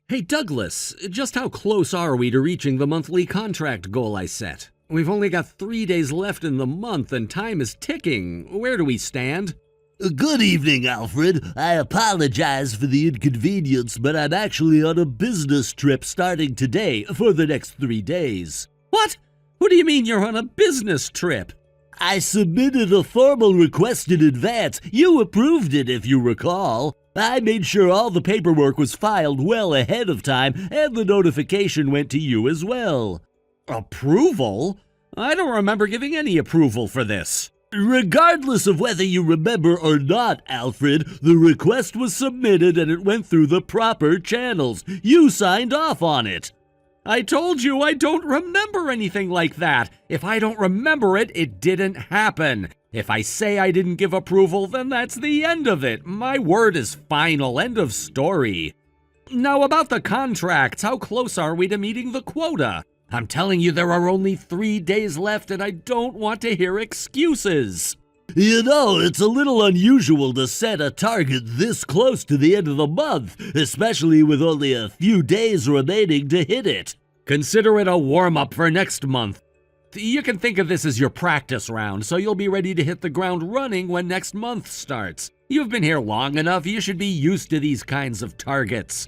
Hey Douglas, just how close are we to reaching the monthly contract goal I set? We've only got 3 days left in the month and time is ticking. Where do we stand? Good evening, Alfred. I apologize for the inconvenience, but I'm actually on a business trip starting today for the next 3 days. What? What do you mean you're on a business trip? I submitted a formal request in advance. You approved it, if you recall. I made sure all the paperwork was filed well ahead of time, and the notification went to you as well. Approval? I don't remember giving any approval for this. Regardless of whether you remember or not, Alfred, the request was submitted and it went through the proper channels. You signed off on it. I told you I don't remember anything like that. If I don't remember it, it didn't happen. If I say I didn't give approval, then that's the end of it. My word is final. End of story. Now about the contracts, how close are we to meeting the quota? I'm telling you there are only 3 days left and I don't want to hear excuses. You know, it's a little unusual to set a target this close to the end of the month, especially with only a few days remaining to hit it. Consider it a warm-up for next month. You can think of this as your practice round, so you'll be ready to hit the ground running when next month starts. You've been here long enough, you should be used to these kinds of targets.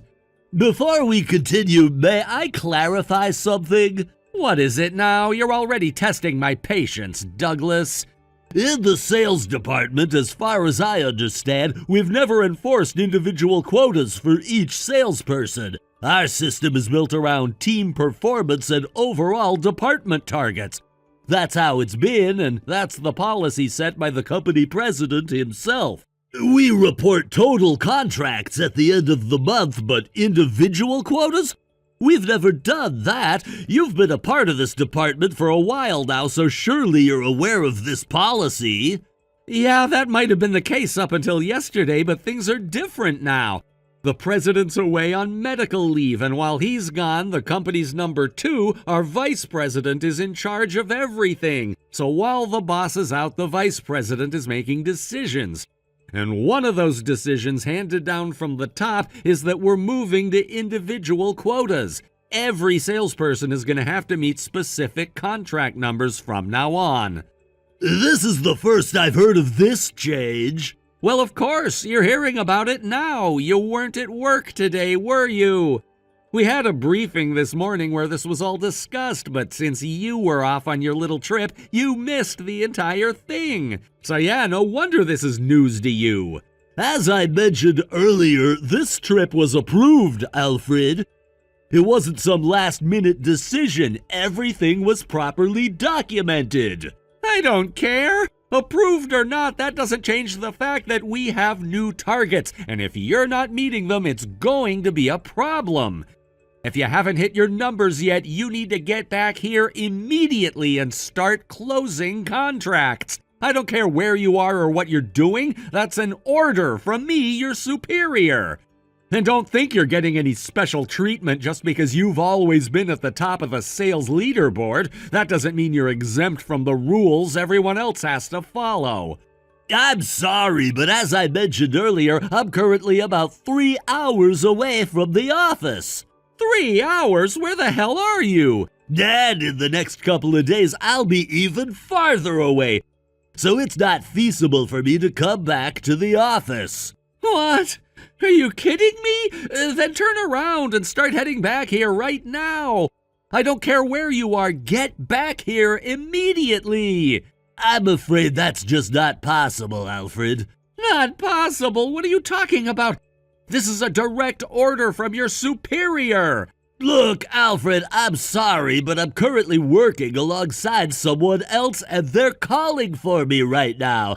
Before we continue, may I clarify something? What is it now? You're already testing my patience, Douglas. In the sales department, as far as I understand, we've never enforced individual quotas for each salesperson. Our system is built around team performance and overall department targets. That's how it's been, and that's the policy set by the company president himself. We report total contracts at the end of the month, but individual quotas? We've never done that. You've been a part of this department for a while now, so surely you're aware of this policy. Yeah, that might have been the case up until yesterday, but things are different now. The president's away on medical leave, and while he's gone, the company's number 2, our vice president, is in charge of everything. So while the boss is out, the vice president is making decisions. And one of those decisions handed down from the top is that we're moving to individual quotas. Every salesperson is going to have to meet specific contract numbers from now on. This is the first I've heard of this change. Well, of course, you're hearing about it now. You weren't at work today, were you? We had a briefing this morning where this was all discussed, but since you were off on your little trip, you missed the entire thing. So yeah, no wonder this is news to you. As I mentioned earlier, this trip was approved, Alfred. It wasn't some last-minute decision. Everything was properly documented. I don't care. Approved or not, that doesn't change the fact that we have new targets, and if you're not meeting them, it's going to be a problem. If you haven't hit your numbers yet, you need to get back here immediately and start closing contracts. I don't care where you are or what you're doing. That's an order from me, your superior. And don't think you're getting any special treatment just because you've always been at the top of the sales leaderboard. That doesn't mean you're exempt from the rules everyone else has to follow. I'm sorry, but as I mentioned earlier, I'm currently about 3 hours away from the office. 3 hours? Where the hell are you? And in the next couple of days, I'll be even farther away. So it's not feasible for me to come back to the office. What? Are you kidding me? Then turn around and start heading back here right now. I don't care where you are. Get back here immediately. I'm afraid that's just not possible, Alfred. Not possible? What are you talking about? This is a direct order from your superior. Look, Alfred, I'm sorry, but I'm currently working alongside someone else and they're calling for me right now.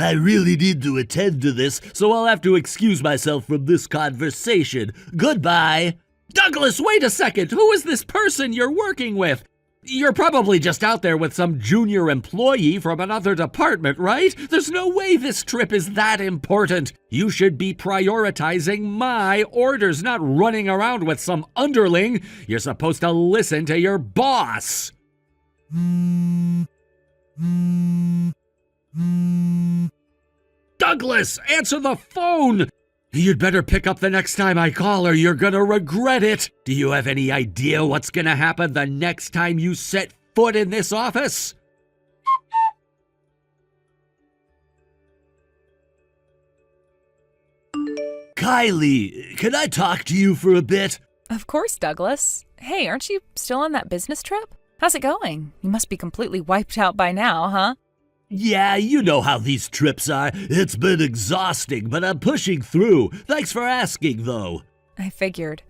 I really need to attend to this, so I'll have to excuse myself from this conversation. Goodbye. Douglas, wait a second. Who is this person you're working with? You're probably just out there with some junior employee from another department, right? There's no way this trip is that important. You should be prioritizing my orders, not running around with some underling. You're supposed to listen to your boss. Douglas, answer the phone! You'd better pick up the next time I call or you're gonna regret it. Do you have any idea what's gonna happen the next time you set foot in this office? Kylie, can I talk to you for a bit? Of course, Douglas. Hey, aren't you still on that business trip? How's it going? You must be completely wiped out by now, huh? Yeah, you know how these trips are. It's been exhausting, but I'm pushing through. Thanks for asking, though. I figured.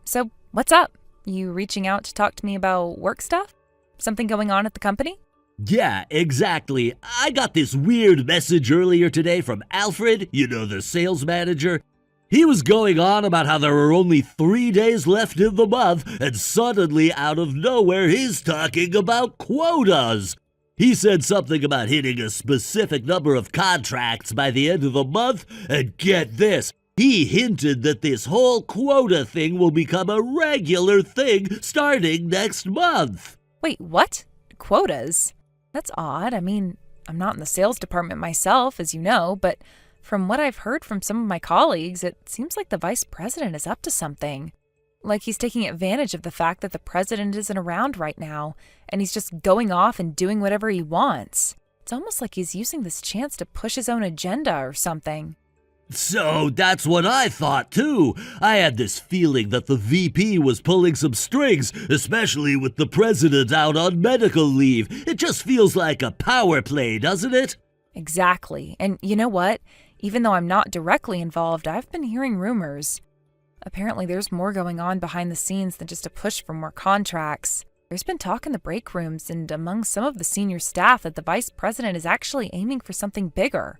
So, what's up? You reaching out to talk to me about work stuff? Something going on at the company? Yeah, exactly. I got this weird message earlier today from Alfred, the sales manager. He was going on about how there were only 3 days left in the month, and suddenly, out of nowhere, he's talking about quotas. He said something about hitting a specific number of contracts by the end of the month, and get this, he hinted that this whole quota thing will become a regular thing starting next month. Wait, what? Quotas? That's odd. I mean, I'm not in the sales department myself, as you know, but from what I've heard from some of my colleagues, it seems like the vice president is up to something. Like he's taking advantage of the fact that the president isn't around right now, and he's just going off and doing whatever he wants. It's almost like he's using this chance to push his own agenda or something. So that's what I thought too. I had this feeling that the VP was pulling some strings, especially with the president out on medical leave. It just feels like a power play, doesn't it? Exactly. And you know what? Even though I'm not directly involved, I've been hearing rumors. Apparently there's more going on behind the scenes than just a push for more contracts. There's been talk in the break rooms and among some of the senior staff that the vice president is actually aiming for something bigger.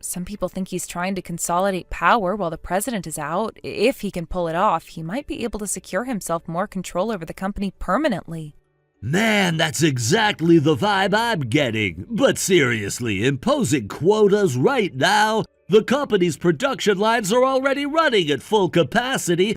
Some people think he's trying to consolidate power while the president is out. If he can pull it off, he might be able to secure himself more control over the company permanently. Man, that's exactly the vibe I'm getting. But seriously, imposing quotas right now? The company's production lines are already running at full capacity.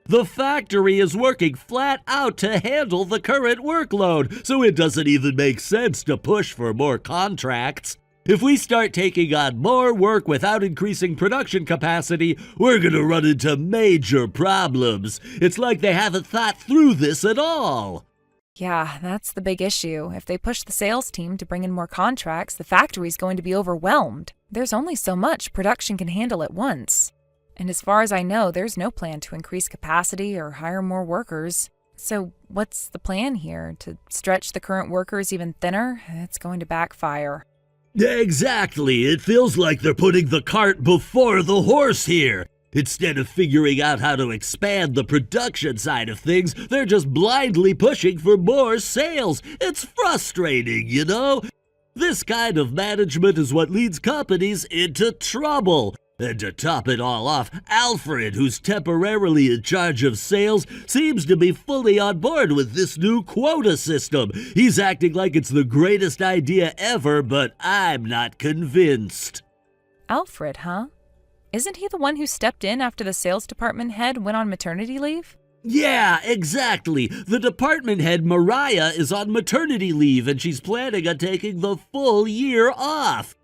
The factory is working flat out to handle the current workload, so it doesn't even make sense to push for more contracts. If we start taking on more work without increasing production capacity, we're gonna run into major problems. It's like they haven't thought through this at all. Yeah, that's the big issue. If they push the sales team to bring in more contracts, the factory's going to be overwhelmed. There's only so much production can handle at once. And as far as I know, there's no plan to increase capacity or hire more workers. So what's the plan here? To stretch the current workers even thinner? It's going to backfire. Exactly. It feels like they're putting the cart before the horse here. Instead of figuring out how to expand the production side of things, they're just blindly pushing for more sales. It's frustrating, This kind of management is what leads companies into trouble. And to top it all off, Alfred, who's temporarily in charge of sales, seems to be fully on board with this new quota system. He's acting like it's the greatest idea ever, but I'm not convinced. Alfred, huh? Isn't he the one who stepped in after the sales department head went on maternity leave? Yeah, exactly. The department head, Mariah, is on maternity leave and she's planning on taking the full year off.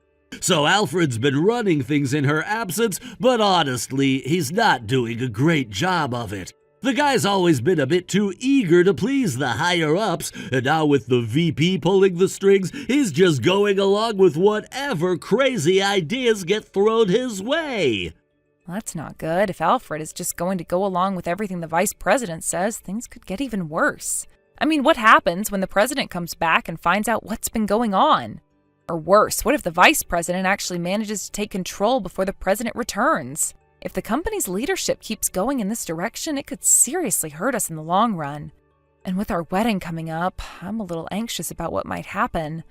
So Alfred's been running things in her absence, but honestly, he's not doing a great job of it. The guy's always been a bit too eager to please the higher-ups, and now with the VP pulling the strings, he's just going along with whatever crazy ideas get thrown his way. Well, that's not good. If Alfred is just going to go along with everything the vice president says, things could get even worse. I mean, what happens when the president comes back and finds out what's been going on? Or worse, what if the vice president actually manages to take control before the president returns? If the company's leadership keeps going in this direction, it could seriously hurt us in the long run. And with our wedding coming up, I'm a little anxious about what might happen.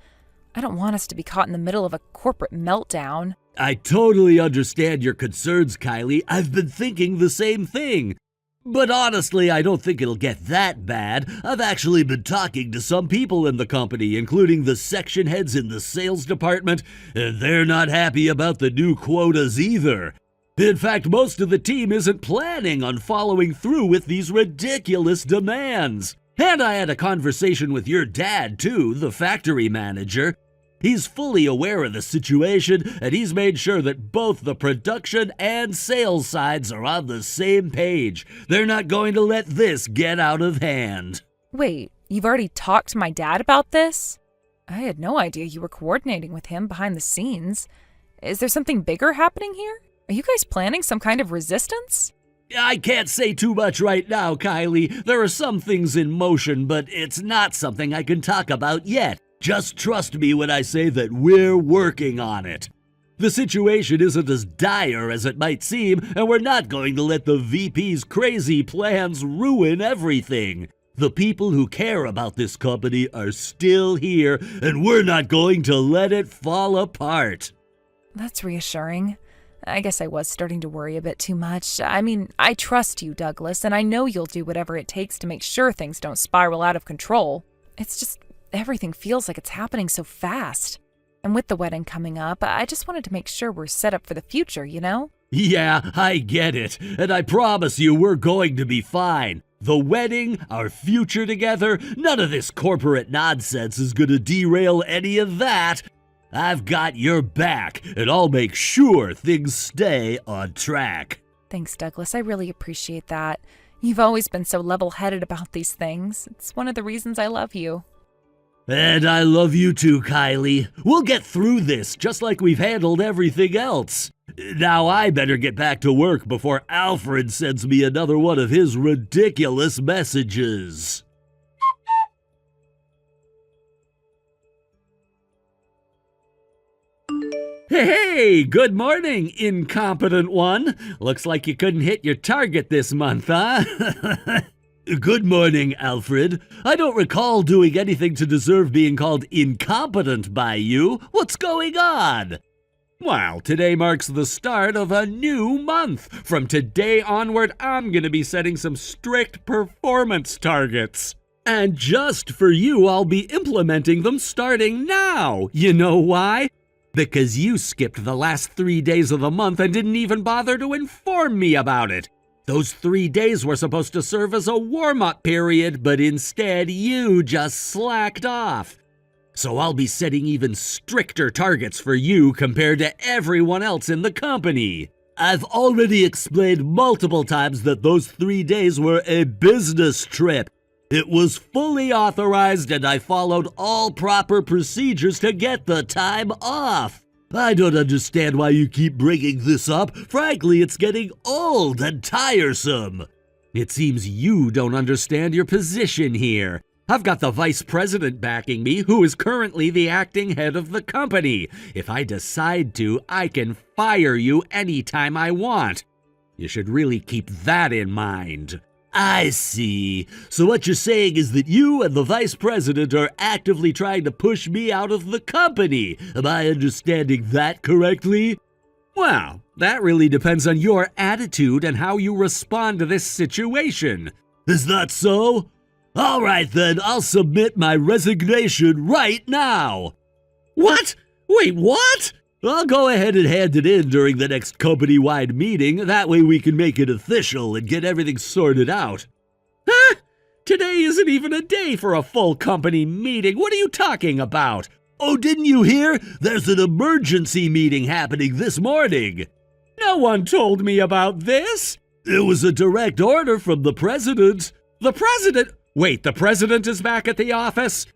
I don't want us to be caught in the middle of a corporate meltdown. I totally understand your concerns, Kylie. I've been thinking the same thing. But honestly, I don't think it'll get that bad. I've actually been talking to some people in the company, including the section heads in the sales department, and they're not happy about the new quotas either. In fact, most of the team isn't planning on following through with these ridiculous demands. And I had a conversation with your dad, too, the factory manager. He's fully aware of the situation, and he's made sure that both the production and sales sides are on the same page. They're not going to let this get out of hand. Wait, you've already talked to my dad about this? I had no idea you were coordinating with him behind the scenes. Is there something bigger happening here? Are you guys planning some kind of resistance? I can't say too much right now, Kylie. There are some things in motion, but it's not something I can talk about yet. Just trust me when I say that we're working on it. The situation isn't as dire as it might seem, and we're not going to let the VP's crazy plans ruin everything. The people who care about this company are still here, and we're not going to let it fall apart. That's reassuring. I guess I was starting to worry a bit too much. I mean, I trust you, Douglas, and I know you'll do whatever it takes to make sure things don't spiral out of control. It's just everything feels like it's happening so fast. And with the wedding coming up, I just wanted to make sure we're set up for the future, you know? Yeah, I get it, and I promise you we're going to be fine. The wedding, our future together, none of this corporate nonsense is gonna derail any of that. I've got your back, and I'll make sure things stay on track. Thanks, Douglas. I really appreciate that. You've always been so level-headed about these things. It's one of the reasons I love you. And I love you too, Kylie. We'll get through this, just like we've handled everything else. Now I better get back to work before Alfred sends me another one of his ridiculous messages. Hey, good morning, incompetent one. Looks like you couldn't hit your target this month, huh? Good morning, Alfred. I don't recall doing anything to deserve being called incompetent by you. What's going on? Well, today marks the start of a new month. From today onward, I'm going to be setting some strict performance targets. And just for you, I'll be implementing them starting now. You know why? Because you skipped the last 3 days of the month and didn't even bother to inform me about it. Those 3 days were supposed to serve as a warm-up period, but instead you just slacked off. So I'll be setting even stricter targets for you compared to everyone else in the company. I've already explained multiple times that those 3 days were a business trip. It was fully authorized and I followed all proper procedures to get the time off. I don't understand why you keep bringing this up. Frankly, it's getting old and tiresome. It seems you don't understand your position here. I've got the vice president backing me, who is currently the acting head of the company. If I decide to, I can fire you anytime I want. You should really keep that in mind. I see. So what you're saying is that you and the vice president are actively trying to push me out of the company. Am I understanding that correctly? Well, that really depends on your attitude and how you respond to this situation. Is that so? All right then, I'll submit my resignation right now. What? Wait, what? I'll go ahead and hand it in during the next company-wide meeting. That way we can make it official and get everything sorted out. Huh? Today isn't even a day for a full company meeting. What are you talking about? Oh, didn't you hear? There's an emergency meeting happening this morning. No one told me about this. It was a direct order from the president. The president? Wait, the president is back at the office?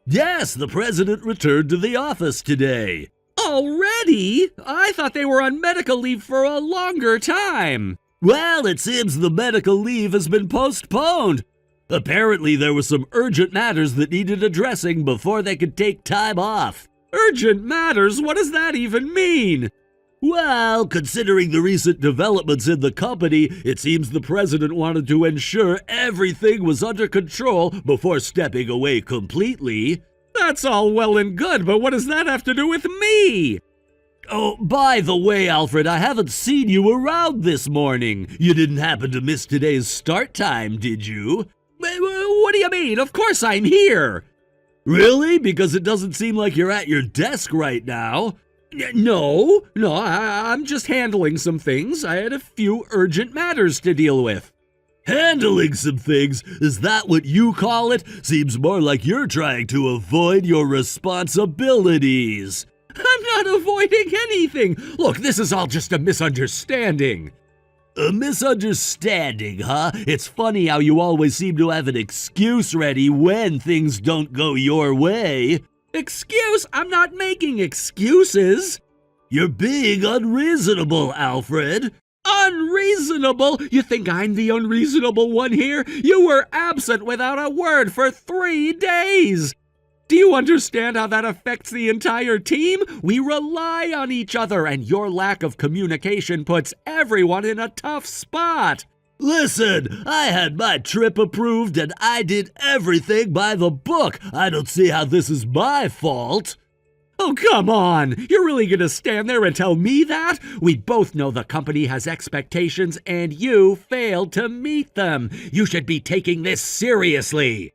Yes, the president returned to the office today. Already? I thought they were on medical leave for a longer time. Well, it seems the medical leave has been postponed. Apparently, there were some urgent matters that needed addressing before they could take time off. Urgent matters? What does that even mean? Well, considering the recent developments in the company, it seems the president wanted to ensure everything was under control before stepping away completely. That's all well and good, but what does that have to do with me? Oh, by the way, Alfred, I haven't seen you around this morning. You didn't happen to miss today's start time, did you? What do you mean? Of course I'm here. Really? Because it doesn't seem like you're at your desk right now. No, I'm just handling some things. I had a few urgent matters to deal with. Handling some things, is that what you call it? Seems more like you're trying to avoid your responsibilities. I'm not avoiding anything. Look, this is all just a misunderstanding. A misunderstanding, huh? It's funny how you always seem to have an excuse ready when things don't go your way. Excuse? I'm not making excuses. You're being unreasonable, Alfred. Unreasonable? You think I'm the unreasonable one here? You were absent without a word for 3 days. Do you understand how that affects the entire team? We rely on each other, and your lack of communication puts everyone in a tough spot. Listen, I had my trip approved and I did everything by the book. I don't see how this is my fault. Oh, come on! You're really gonna stand there and tell me that? We both know the company has expectations and you failed to meet them. You should be taking this seriously.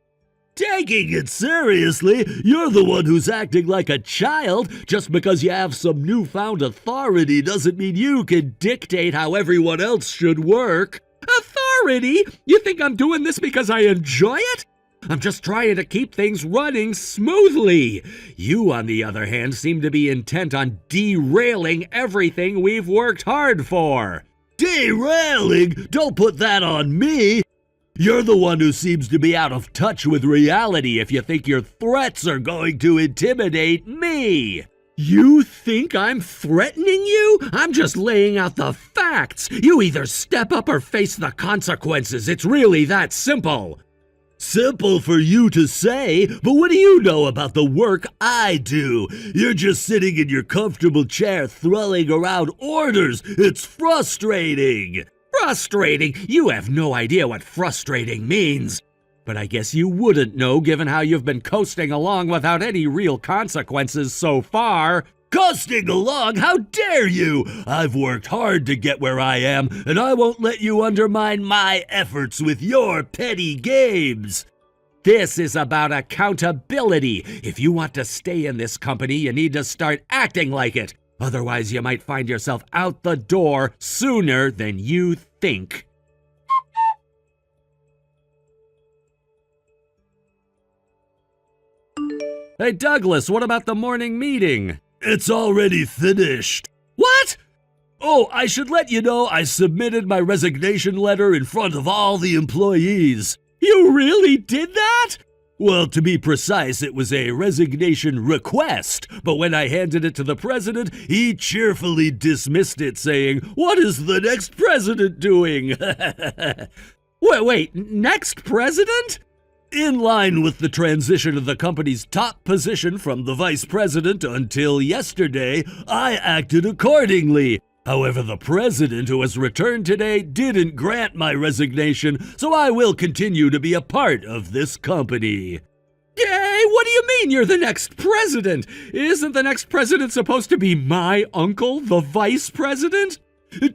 Taking it seriously? You're the one who's acting like a child. Just because you have some newfound authority doesn't mean you can dictate how everyone else should work. Authority? You think I'm doing this because I enjoy it? I'm just trying to keep things running smoothly. You, on the other hand, seem to be intent on derailing everything we've worked hard for. Derailing? Don't put that on me. You're the one who seems to be out of touch with reality if you think your threats are going to intimidate me. You think I'm threatening you? I'm just laying out the facts. You either step up or face the consequences. It's really that simple. Simple for you to say, but what do you know about the work I do? You're just sitting in your comfortable chair throwing around orders. It's frustrating. Frustrating? You have no idea what frustrating means. But I guess you wouldn't know given how you've been coasting along without any real consequences so far. Coasting along? How dare you! I've worked hard to get where I am, and I won't let you undermine my efforts with your petty games. This is about accountability. If you want to stay in this company, you need to start acting like it. Otherwise, you might find yourself out the door sooner than you think. Hey, Douglas, what about the morning meeting? It's already finished. What? Oh, I should let you know I submitted my resignation letter in front of all the employees. You really did that? Well, to be precise, it was a resignation request, but when I handed it to the president, he cheerfully dismissed it, saying, "What is the next president doing?" Wait, next president? In line with the transition of the company's top position from the vice president until yesterday, I acted accordingly. However, the president, who has returned today, didn't grant my resignation, so I will continue to be a part of this company. Yay, what do you mean you're the next president? Isn't the next president supposed to be my uncle, the vice president?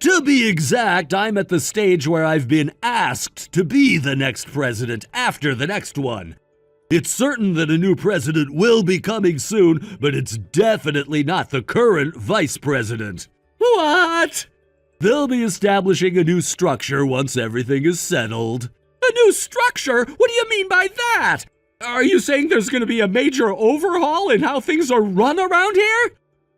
To be exact, I'm at the stage where I've been asked to be the next president after the next one. It's certain that a new president will be coming soon, but it's definitely not the current vice president. What? They'll be establishing a new structure once everything is settled. A new structure? What do you mean by that? Are you saying there's going to be a major overhaul in how things are run around here?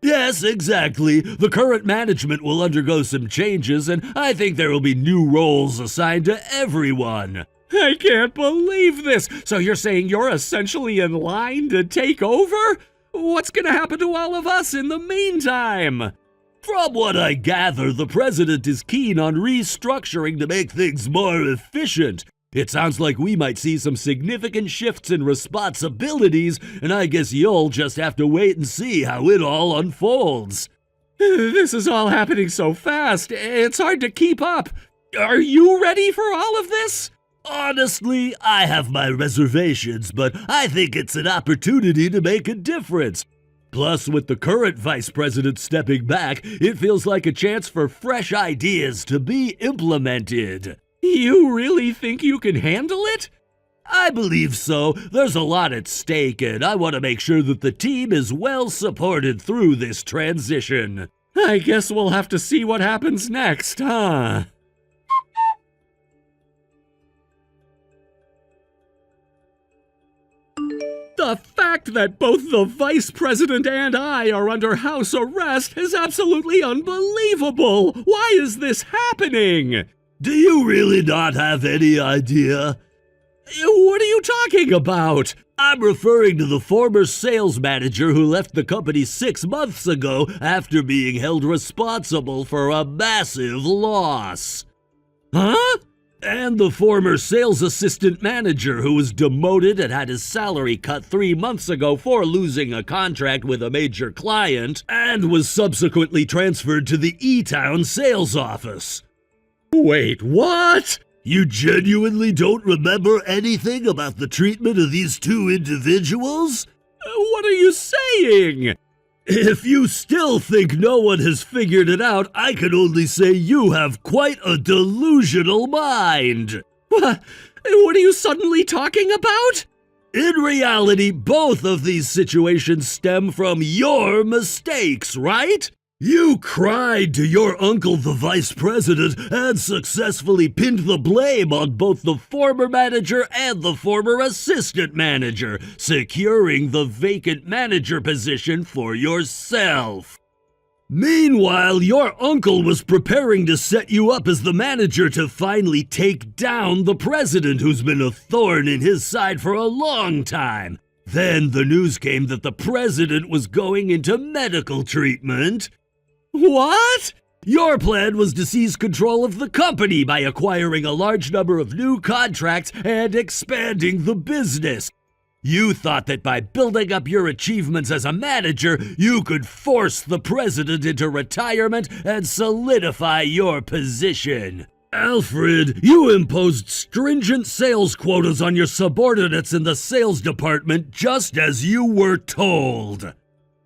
Yes, exactly. The current management will undergo some changes, and I think there will be new roles assigned to everyone. I can't believe this. So you're saying you're essentially in line to take over? What's going to happen to all of us in the meantime? From what I gather, the president is keen on restructuring to make things more efficient. It sounds like we might see some significant shifts in responsibilities, and I guess you'll just have to wait and see how it all unfolds. This is all happening so fast, it's hard to keep up. Are you ready for all of this? Honestly, I have my reservations, but I think it's an opportunity to make a difference. Plus, with the current vice president stepping back, it feels like a chance for fresh ideas to be implemented. You really think you can handle it? I believe so. There's a lot at stake, and I want to make sure that the team is well supported through this transition. I guess we'll have to see what happens next, huh? The fact that both the vice president and I are under house arrest is absolutely unbelievable! Why is this happening? Do you really not have any idea? What are you talking about? I'm referring to the former sales manager who left the company 6 months ago after being held responsible for a massive loss. Huh? And the former sales assistant manager who was demoted and had his salary cut 3 months ago for losing a contract with a major client and was subsequently transferred to the E-Town sales office. Wait, what? You genuinely don't remember anything about the treatment of these 2 individuals? What are you saying? If you still think no one has figured it out, I can only say you have quite a delusional mind. What are you suddenly talking about? In reality, both of these situations stem from your mistakes, right? You cried to your uncle, the vice president, and successfully pinned the blame on both the former manager and the former assistant manager, securing the vacant manager position for yourself. Meanwhile, your uncle was preparing to set you up as the manager to finally take down the president, who's been a thorn in his side for a long time. Then the news came that the president was going into medical treatment. What? Your plan was to seize control of the company by acquiring a large number of new contracts and expanding the business. You thought that by building up your achievements as a manager, you could force the president into retirement and solidify your position. Alfred, you imposed stringent sales quotas on your subordinates in the sales department just as you were told.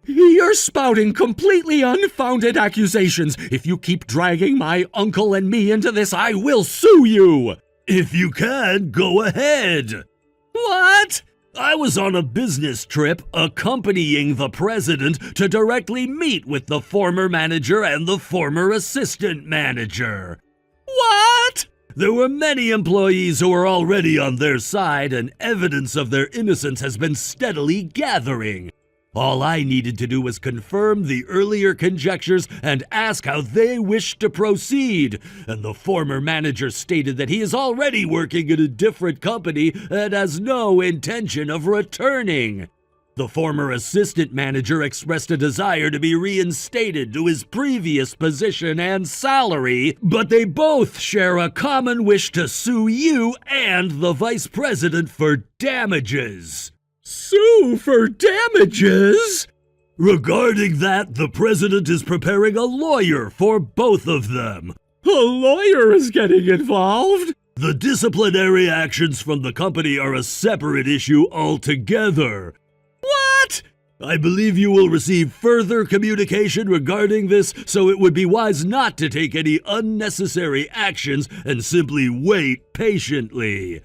You're spouting completely unfounded accusations. If you keep dragging my uncle and me into this, I will sue you. If you can, go ahead. What? I was on a business trip accompanying the president to directly meet with the former manager and the former assistant manager. What? There were many employees who were already on their side, and evidence of their innocence has been steadily gathering. All I needed to do was confirm the earlier conjectures and ask how they wished to proceed, and the former manager stated that he is already working in a different company and has no intention of returning. The former assistant manager expressed a desire to be reinstated to his previous position and salary, but they both share a common wish to sue you and the vice president for damages. Sue for damages? Regarding that, the president is preparing a lawyer for both of them. A lawyer is getting involved? The disciplinary actions from the company are a separate issue altogether. What? I believe you will receive further communication regarding this, so it would be wise not to take any unnecessary actions and simply wait patiently.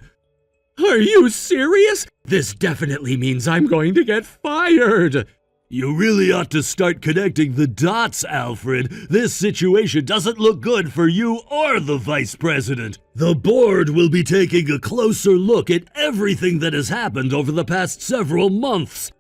Are you serious? This definitely means I'm going to get fired. You really ought to start connecting the dots, Alfred. This situation doesn't look good for you or the vice president. The board will be taking a closer look at everything that has happened over the past several months.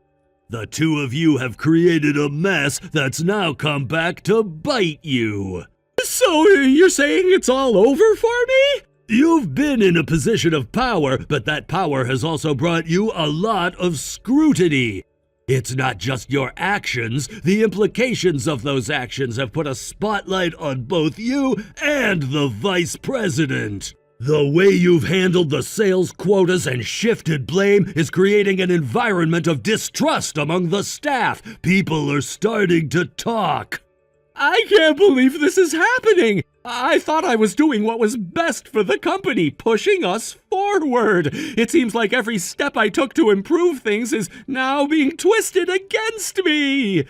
The two of you have created a mess that's now come back to bite you. So you're saying it's all over for me? You've been in a position of power, but that power has also brought you a lot of scrutiny. It's not just your actions, the implications of those actions have put a spotlight on both you and the vice president. The way you've handled the sales quotas and shifted blame is creating an environment of distrust among the staff. People are starting to talk. I can't believe this is happening. I thought I was doing what was best for the company, pushing us forward. It seems like every step I took to improve things is now being twisted against me.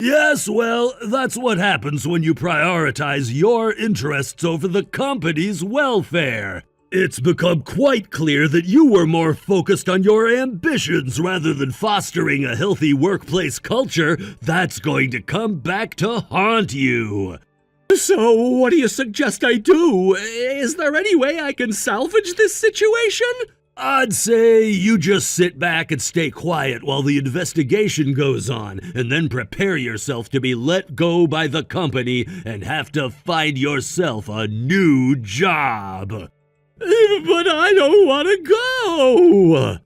Yes, well, that's what happens when you prioritize your interests over the company's welfare. It's become quite clear that you were more focused on your ambitions rather than fostering a healthy workplace culture. That's going to come back to haunt you. So, what do you suggest I do? Is there any way I can salvage this situation? I'd say you just sit back and stay quiet while the investigation goes on, and then prepare yourself to be let go by the company and have to find yourself a new job. But I don't want to go!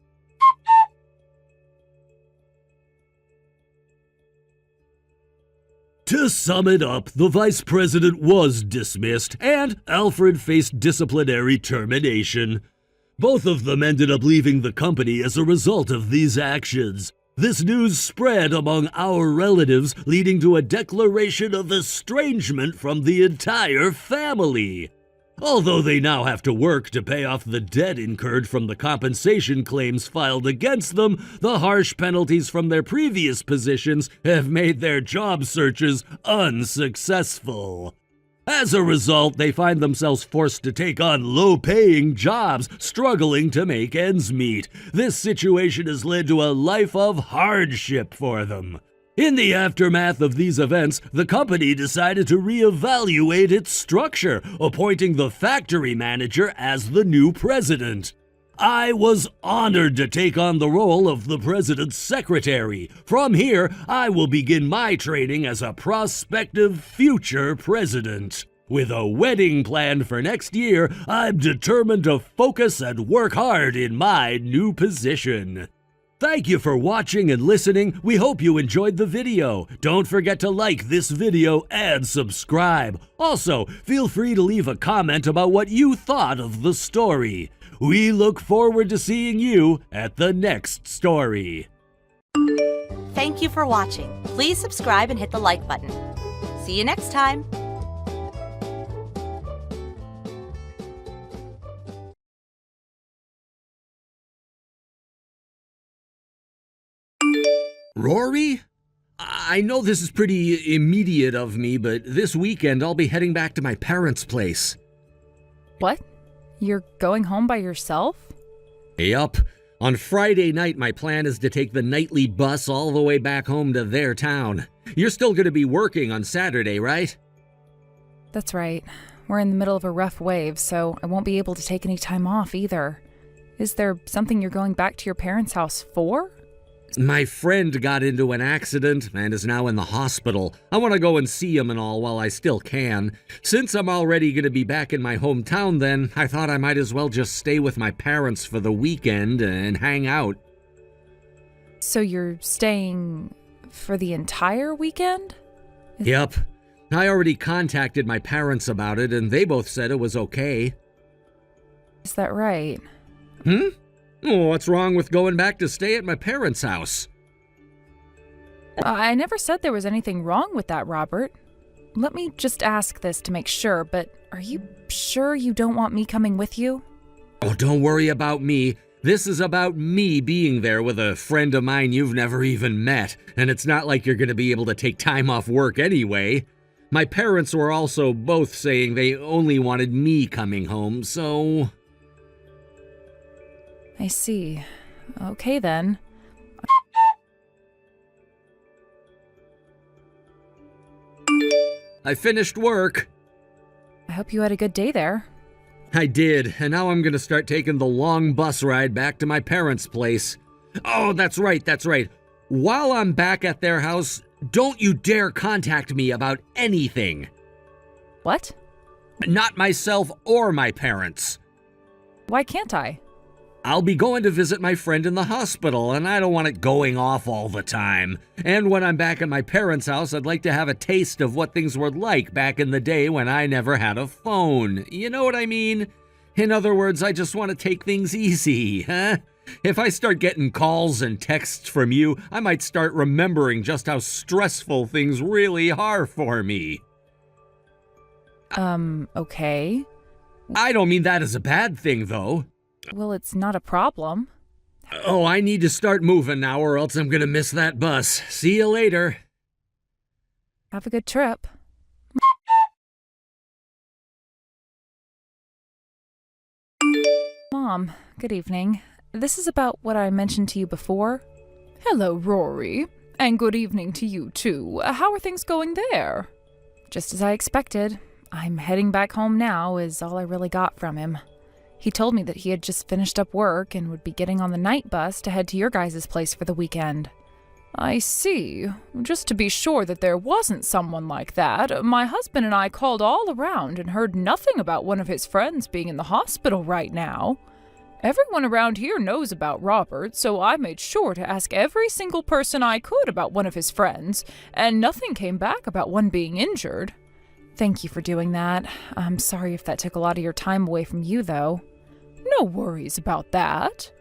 To sum it up, the vice president was dismissed, and Alfred faced disciplinary termination. Both of them ended up leaving the company as a result of these actions. This news spread among our relatives, leading to a declaration of estrangement from the entire family. Although they now have to work to pay off the debt incurred from the compensation claims filed against them, the harsh penalties from their previous positions have made their job searches unsuccessful. As a result, they find themselves forced to take on low-paying jobs, struggling to make ends meet. This situation has led to a life of hardship for them. In the aftermath of these events, the company decided to reevaluate its structure, appointing the factory manager as the new president. I was honored to take on the role of the president's secretary. From here, I will begin my training as a prospective future president. With a wedding planned for next year, I'm determined to focus and work hard in my new position. Thank you for watching and listening. We hope you enjoyed the video. Don't forget to like this video and subscribe. Also, feel free to leave a comment about what you thought of the story. We look forward to seeing you at the next story. Thank you for watching. Please subscribe and hit the like button. See you next time. Rory? I know this is pretty immediate of me, but this weekend I'll be heading back to my parents' place. What? You're going home by yourself? Yup. On Friday night, my plan is to take the nightly bus all the way back home to their town. You're still going to be working on Saturday, right? That's right. We're in the middle of a rough wave, so I won't be able to take any time off either. Is there something you're going back to your parents' house for? My friend got into an accident and is now in the hospital. I want to go and see him and all while I still can. Since I'm already going to be back in my hometown then, I thought I might as well just stay with my parents for the weekend and hang out. So you're staying for the entire weekend? Yep. I already contacted my parents about it and they both said it was okay. Is that right? Oh, what's wrong with going back to stay at my parents' house? I never said there was anything wrong with that, Robert. Let me just ask this to make sure, but are you sure you don't want me coming with you? Oh, don't worry about me. This is about me being there with a friend of mine you've never even met, and it's not like you're going to be able to take time off work anyway. My parents were also both saying they only wanted me coming home, so... I see. Okay then. I finished work. I hope you had a good day there. I did, and now I'm gonna start taking the long bus ride back to my parents' place. Oh, that's right. While I'm back at their house, don't you dare contact me about anything. What? Not myself or my parents. Why can't I? I'll be going to visit my friend in the hospital, and I don't want it going off all the time. And when I'm back at my parents' house, I'd like to have a taste of what things were like back in the day when I never had a phone. You know what I mean? In other words, I just want to take things easy, huh? If I start getting calls and texts from you, I might start remembering just how stressful things really are for me. Okay. I don't mean that as a bad thing, though. Well, it's not a problem. Oh, I need to start moving now or else I'm gonna miss that bus. See you later. Have a good trip. Mom, good evening. This is about what I mentioned to you before. Hello, Rory. And good evening to you, too. How are things going there? Just as I expected. I'm heading back home now is all I really got from him. He told me that he had just finished up work and would be getting on the night bus to head to your guys' place for the weekend. I see. Just to be sure that there wasn't someone like that, my husband and I called all around and heard nothing about one of his friends being in the hospital right now. Everyone around here knows about Robert, so I made sure to ask every single person I could about one of his friends, and nothing came back about one being injured. Thank you for doing that. I'm sorry if that took a lot of your time away from you, though. No worries about that.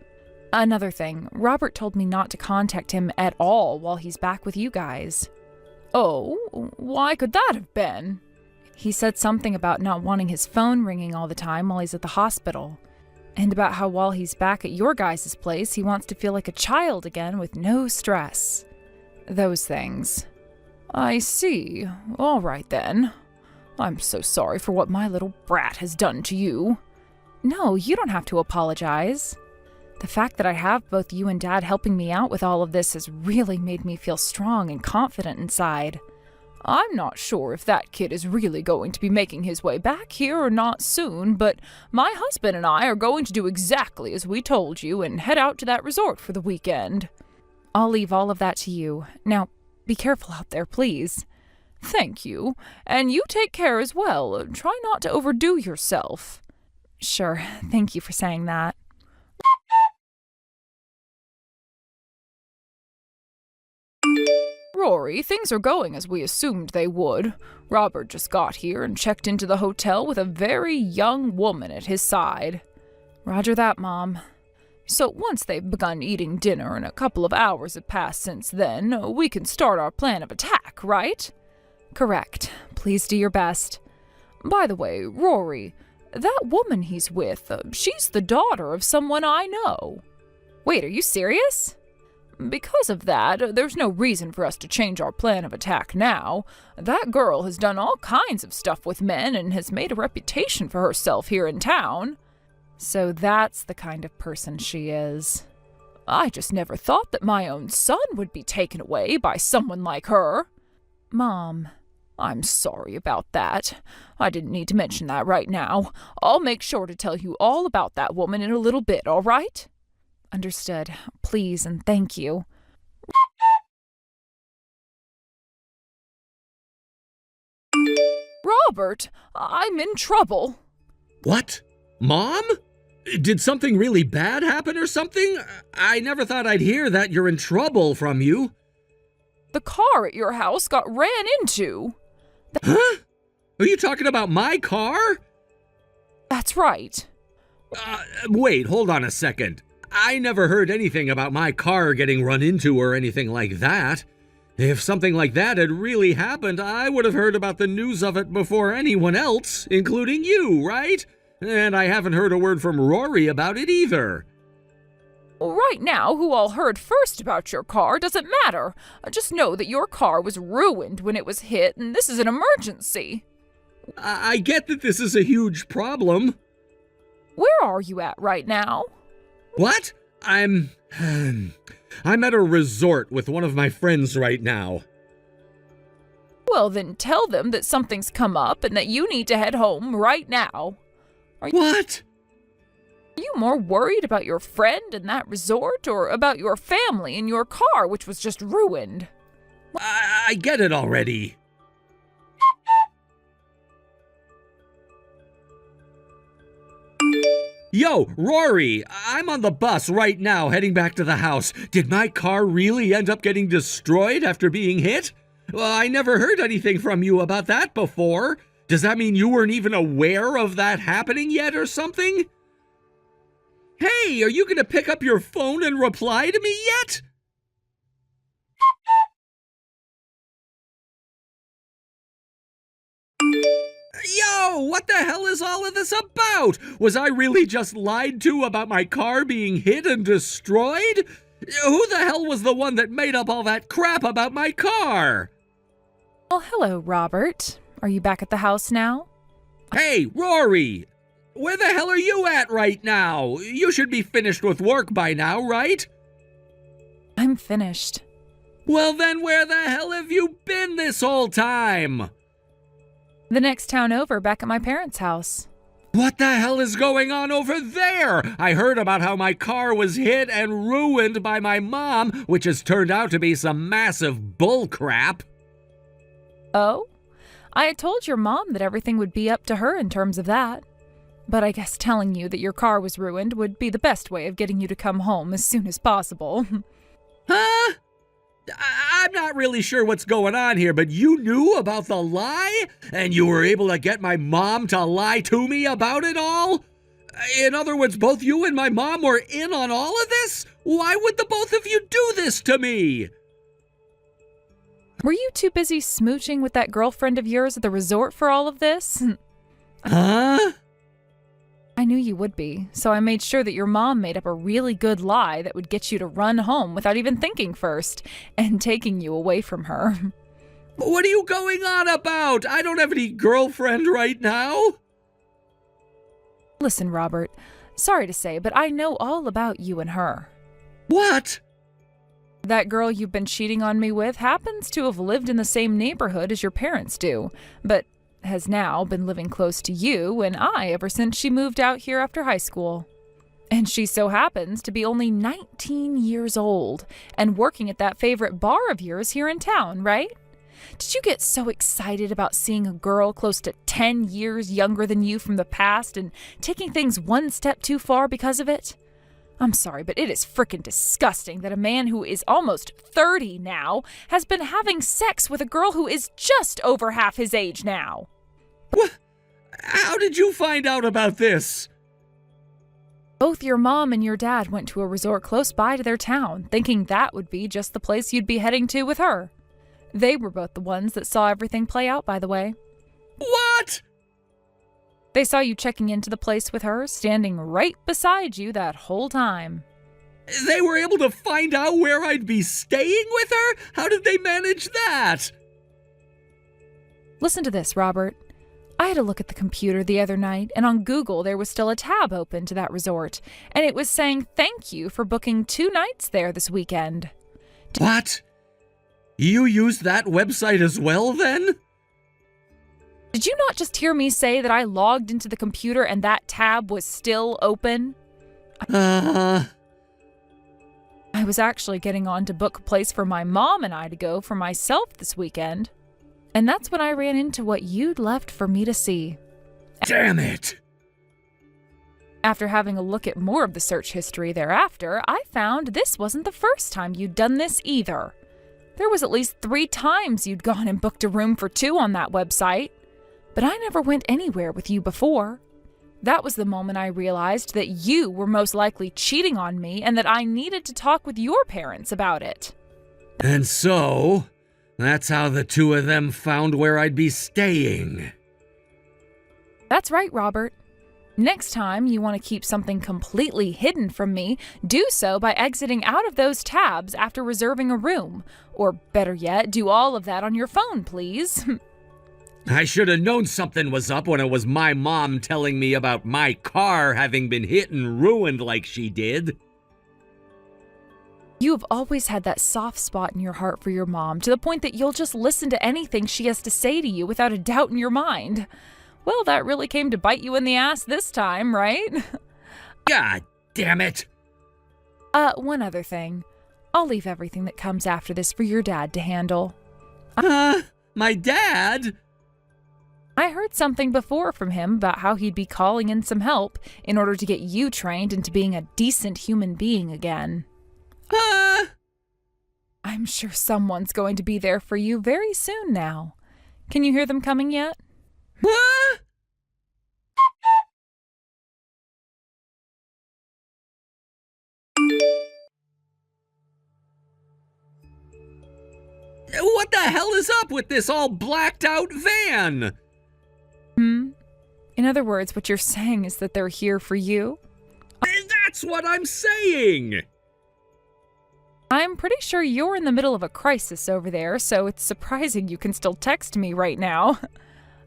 Another thing, Robert told me not to contact him at all while he's back with you guys. Oh, why could that have been? He said something about not wanting his phone ringing all the time while he's at the hospital, and about how while he's back at your guys' place, he wants to feel like a child again with no stress. Those things. I see. All right then. I'm so sorry for what my little brat has done to you. No, you don't have to apologize. The fact that I have both you and Dad helping me out with all of this has really made me feel strong and confident inside. I'm not sure if that kid is really going to be making his way back here or not soon, but my husband and I are going to do exactly as we told you and head out to that resort for the weekend. I'll leave all of that to you. Now, be careful out there, please. Thank you. And you take care as well. Try not to overdo yourself. Sure. Thank you for saying that. Rory, things are going as we assumed they would. Robert just got here and checked into the hotel with a very young woman at his side. Roger that, Mom. So once they've begun eating dinner and a couple of hours have passed since then, we can start our plan of attack, right? Correct. Please do your best. By the way, Rory, that woman he's with, she's the daughter of someone I know. Wait, are you serious? Because of that, there's no reason for us to change our plan of attack now. That girl has done all kinds of stuff with men and has made a reputation for herself here in town. So that's the kind of person she is. I just never thought that my own son would be taken away by someone like her. Mom, I'm sorry about that. I didn't need to mention that right now. I'll make sure to tell you all about that woman in a little bit, all right? Understood. Please and thank you. Robert, I'm in trouble. What? Mom? Did something really bad happen or something? I never thought I'd hear that you're in trouble from you. The car at your house got ran into. Huh? Are you talking about my car? That's right. Wait, hold on a second. I never heard anything about my car getting run into or anything like that. If something like that had really happened, I would have heard about the news of it before anyone else, including you, right? And I haven't heard a word from Rory about it either. Right now, who all heard first about your car doesn't matter. Just know that your car was ruined when it was hit, and this is an emergency. I get that this is a huge problem. Where are you at right now? What? I'm at a resort with one of my friends right now. Well, then tell them that something's come up and that you need to head home right now. What? Are you more worried about your friend and that resort or about your family and your car, which was just ruined? I get it already. Yo, Rory, I'm on the bus right now heading back to the house. Did my car really end up getting destroyed after being hit? Well, I never heard anything from you about that before. Does that mean you weren't even aware of that happening yet or something? Hey, are you going to pick up your phone and reply to me yet? Yo, what the hell is all of this about? Was I really just lied to about my car being hit and destroyed? Who the hell was the one that made up all that crap about my car? Well, hello, Robert. Are you back at the house now? Hey, Rory! Where the hell are you at right now? You should be finished with work by now, right? I'm finished. Well then, where the hell have you been this whole time? The next town over, back at my parents' house. What the hell is going on over there? I heard about how my car was hit and ruined by my mom, which has turned out to be some massive bullcrap. Oh? I had told your mom that everything would be up to her in terms of that. But I guess telling you that your car was ruined would be the best way of getting you to come home as soon as possible. Huh? I'm not really sure what's going on here, but you knew about the lie? And you were able to get my mom to lie to me about it all? In other words, both you and my mom were in on all of this? Why would the both of you do this to me? Were you too busy smooching with that girlfriend of yours at the resort for all of this? Huh? I knew you would be, so I made sure that your mom made up a really good lie that would get you to run home without even thinking first, and taking you away from her. What are you going on about? I don't have any girlfriend right now. Listen, Robert, sorry to say, but I know all about you and her. What? That girl you've been cheating on me with happens to have lived in the same neighborhood as your parents do, but has now been living close to you and I ever since she moved out here after high school. And she so happens to be only 19 years old and working at that favorite bar of yours here in town, right? Did you get so excited about seeing a girl close to 10 years younger than you from the past and taking things one step too far because of it? I'm sorry, but it is frickin' disgusting that a man who is almost 30 now has been having sex with a girl who is just over half his age now. What? How did you find out about this? Both your mom and your dad went to a resort close by to their town, thinking that would be just the place you'd be heading to with her. They were both the ones that saw everything play out, by the way. What? They saw you checking into the place with her, standing right beside you that whole time. They were able to find out where I'd be staying with her? How did they manage that? Listen to this, Robert. I had a look at the computer the other night, and on Google there was still a tab open to that resort, and it was saying thank you for booking 2 nights there this weekend. What? You used that website as well, then? Did you not just hear me say that I logged into the computer and that tab was still open? I was actually getting on to book a place for my mom and I to go for myself this weekend. And that's when I ran into what you'd left for me to see. Damn it! After having a look at more of the search history thereafter, I found this wasn't the first time you'd done this either. There was at least 3 times you'd gone and booked a room for 2 on that website. But I never went anywhere with you before. That was the moment I realized that you were most likely cheating on me and that I needed to talk with your parents about it. And so, that's how the 2 of them found where I'd be staying. That's right, Robert. Next time you want to keep something completely hidden from me, do so by exiting out of those tabs after reserving a room. Or better yet, do all of that on your phone, please. I should have known something was up when it was my mom telling me about my car having been hit and ruined like she did. You have always had that soft spot in your heart for your mom, to the point that you'll just listen to anything she has to say to you without a doubt in your mind. Well, that really came to bite you in the ass this time, right? God damn it! One other thing. I'll leave everything that comes after this for your dad to handle. My dad? I heard something before from him about how he'd be calling in some help in order to get you trained into being a decent human being again. I'm sure someone's going to be there for you very soon now. Can you hear them coming yet? What the hell is up with this all blacked out van? In other words, what you're saying is that they're here for you? That's what I'm saying! I'm pretty sure you're in the middle of a crisis over there, so it's surprising you can still text me right now.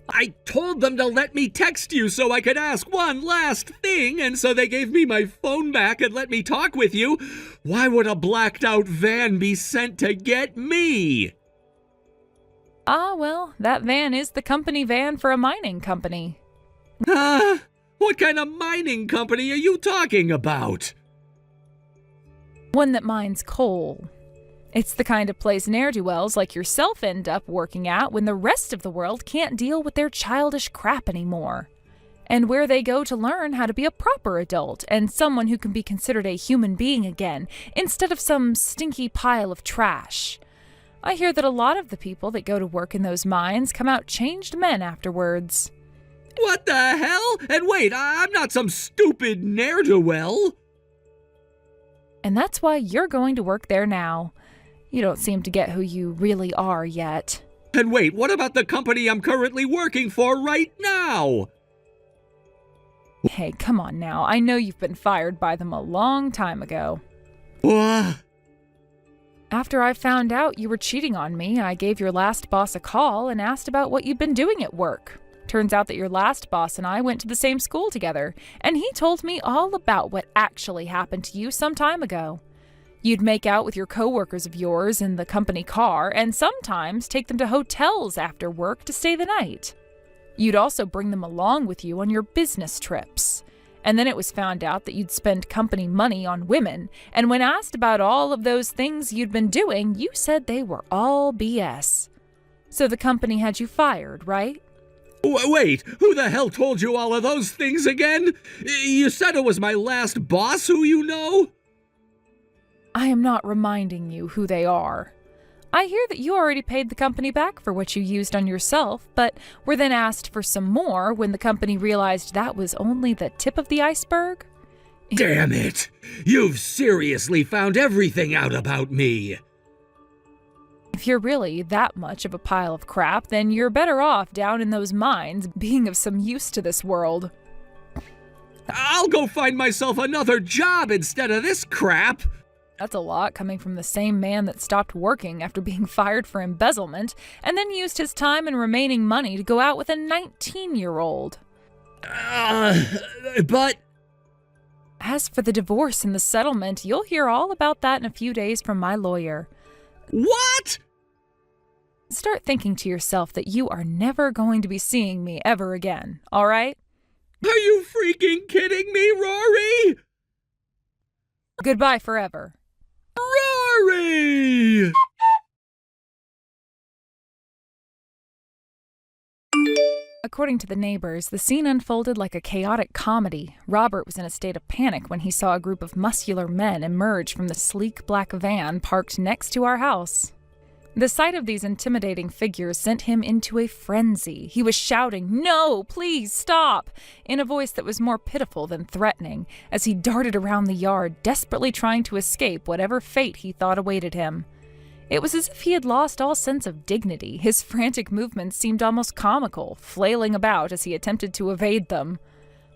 I told them to let me text you so I could ask one last thing, and so they gave me my phone back and let me talk with you. Why would a blacked out van be sent to get me? Well, that van is the company van for a mining company. What kind of mining company are you talking about? One that mines coal. It's the kind of place ne'er-do-wells like yourself end up working at when the rest of the world can't deal with their childish crap anymore. And where they go to learn how to be a proper adult and someone who can be considered a human being again, instead of some stinky pile of trash. I hear that a lot of the people that go to work in those mines come out changed men afterwards. What the hell? And wait, I'm not some stupid ne'er-do-well. And that's why you're going to work there now. You don't seem to get who you really are yet. And wait, what about the company I'm currently working for right now? Hey, come on now. I know you've been fired by them a long time ago. What? After I found out you were cheating on me, I gave your last boss a call and asked about what you'd been doing at work. Turns out that your last boss and I went to the same school together, and he told me all about what actually happened to you some time ago. You'd make out with your coworkers of yours in the company car, and sometimes take them to hotels after work to stay the night. You'd also bring them along with you on your business trips. And then it was found out that you'd spend company money on women, and when asked about all of those things you'd been doing, you said they were all BS. So the company had you fired, right? Wait, who the hell told you all of those things again? You said it was my last boss who you know? I am not reminding you who they are. I hear that you already paid the company back for what you used on yourself, but were then asked for some more when the company realized that was only the tip of the iceberg. Damn it! You've seriously found everything out about me! If you're really that much of a pile of crap, then you're better off down in those mines being of some use to this world. I'll go find myself another job instead of this crap! That's a lot coming from the same man that stopped working after being fired for embezzlement and then used his time and remaining money to go out with a 19-year-old. But... As for the divorce and the settlement, you'll hear all about that in a few days from my lawyer. What? Start thinking to yourself that you are never going to be seeing me ever again, all right? Are you freaking kidding me, Rory? Goodbye forever. Rory! According to the neighbors, the scene unfolded like a chaotic comedy. Robert was in a state of panic when he saw a group of muscular men emerge from the sleek black van parked next to our house. The sight of these intimidating figures sent him into a frenzy. He was shouting, "No, please stop!" in a voice that was more pitiful than threatening, as he darted around the yard, desperately trying to escape whatever fate he thought awaited him. It was as if he had lost all sense of dignity. His frantic movements seemed almost comical, flailing about as he attempted to evade them.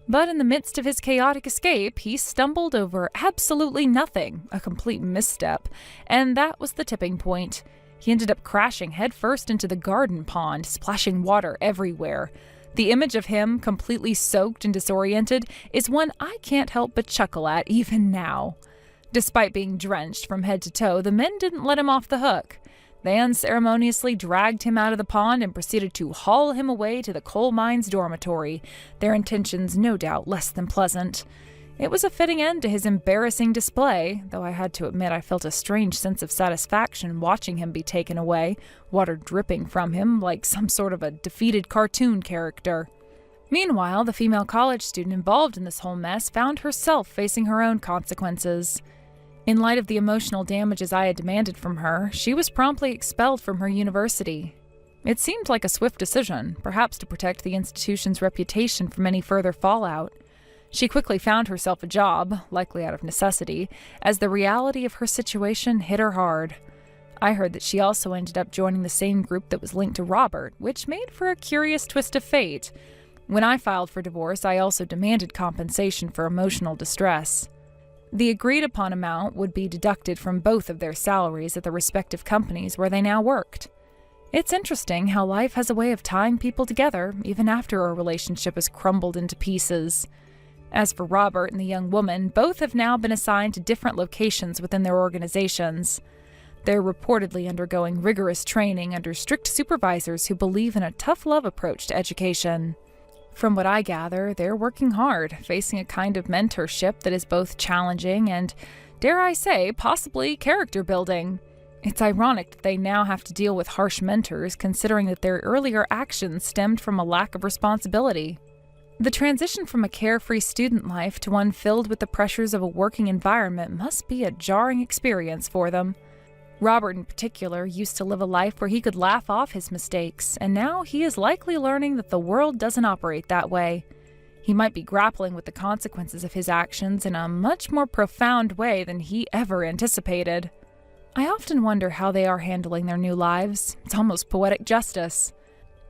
But in the midst of his chaotic escape, he stumbled over absolutely nothing, a complete misstep, and that was the tipping point. He ended up crashing headfirst into the garden pond, splashing water everywhere. The image of him, completely soaked and disoriented, is one I can't help but chuckle at even now. Despite being drenched from head to toe, the men didn't let him off the hook. They unceremoniously dragged him out of the pond and proceeded to haul him away to the coal mine's dormitory, their intentions no doubt less than pleasant. It was a fitting end to his embarrassing display, though I had to admit I felt a strange sense of satisfaction watching him be taken away, water dripping from him like some sort of a defeated cartoon character. Meanwhile, the female college student involved in this whole mess found herself facing her own consequences. In light of the emotional damages I had demanded from her, she was promptly expelled from her university. It seemed like a swift decision, perhaps to protect the institution's reputation from any further fallout. She quickly found herself a job, likely out of necessity, as the reality of her situation hit her hard. I heard that she also ended up joining the same group that was linked to Robert, which made for a curious twist of fate. When I filed for divorce, I also demanded compensation for emotional distress. The agreed-upon amount would be deducted from both of their salaries at the respective companies where they now worked. It's interesting how life has a way of tying people together, even after a relationship has crumbled into pieces. As for Robert and the young woman, both have now been assigned to different locations within their organizations. They're reportedly undergoing rigorous training under strict supervisors who believe in a tough love approach to education. From what I gather, they're working hard, facing a kind of mentorship that is both challenging and, dare I say, possibly character building. It's ironic that they now have to deal with harsh mentors, considering that their earlier actions stemmed from a lack of responsibility. The transition from a carefree student life to one filled with the pressures of a working environment must be a jarring experience for them. Robert, in particular, used to live a life where he could laugh off his mistakes, and now he is likely learning that the world doesn't operate that way. He might be grappling with the consequences of his actions in a much more profound way than he ever anticipated. I often wonder how they are handling their new lives. It's almost poetic justice.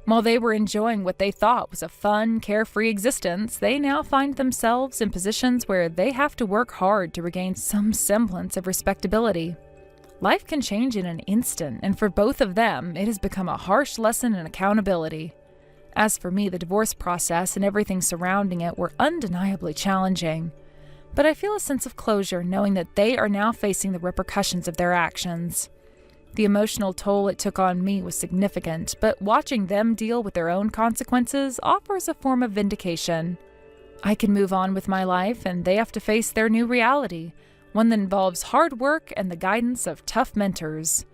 While they were enjoying what they thought was a fun, carefree existence, they now find themselves in positions where they have to work hard to regain some semblance of respectability. Life can change in an instant, and for both of them, it has become a harsh lesson in accountability. As for me, the divorce process and everything surrounding it were undeniably challenging. But I feel a sense of closure knowing that they are now facing the repercussions of their actions. The emotional toll it took on me was significant, but watching them deal with their own consequences offers a form of vindication. I can move on with my life, and they have to face their new reality, one that involves hard work and the guidance of tough mentors.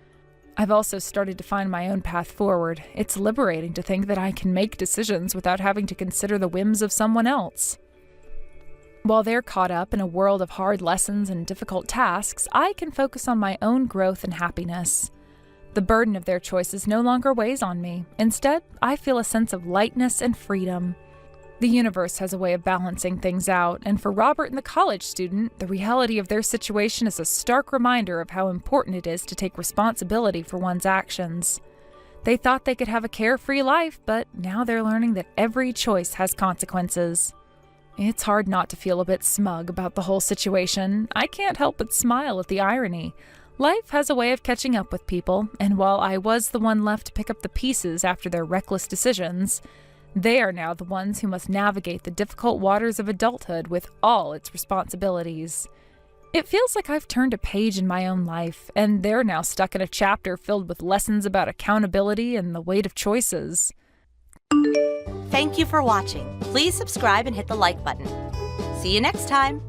I've also started to find my own path forward. It's liberating to think that I can make decisions without having to consider the whims of someone else. While they're caught up in a world of hard lessons and difficult tasks, I can focus on my own growth and happiness. The burden of their choices no longer weighs on me. Instead, I feel a sense of lightness and freedom. The universe has a way of balancing things out, and for Robert and the college student, the reality of their situation is a stark reminder of how important it is to take responsibility for one's actions. They thought they could have a carefree life, but now they're learning that every choice has consequences. It's hard not to feel a bit smug about the whole situation. I can't help but smile at the irony. Life has a way of catching up with people, and while I was the one left to pick up the pieces after their reckless decisions, they are now the ones who must navigate the difficult waters of adulthood with all its responsibilities. It feels like I've turned a page in my own life, and they're now stuck in a chapter filled with lessons about accountability and the weight of choices. Thank you for watching. Please subscribe and hit the like button. See you next time.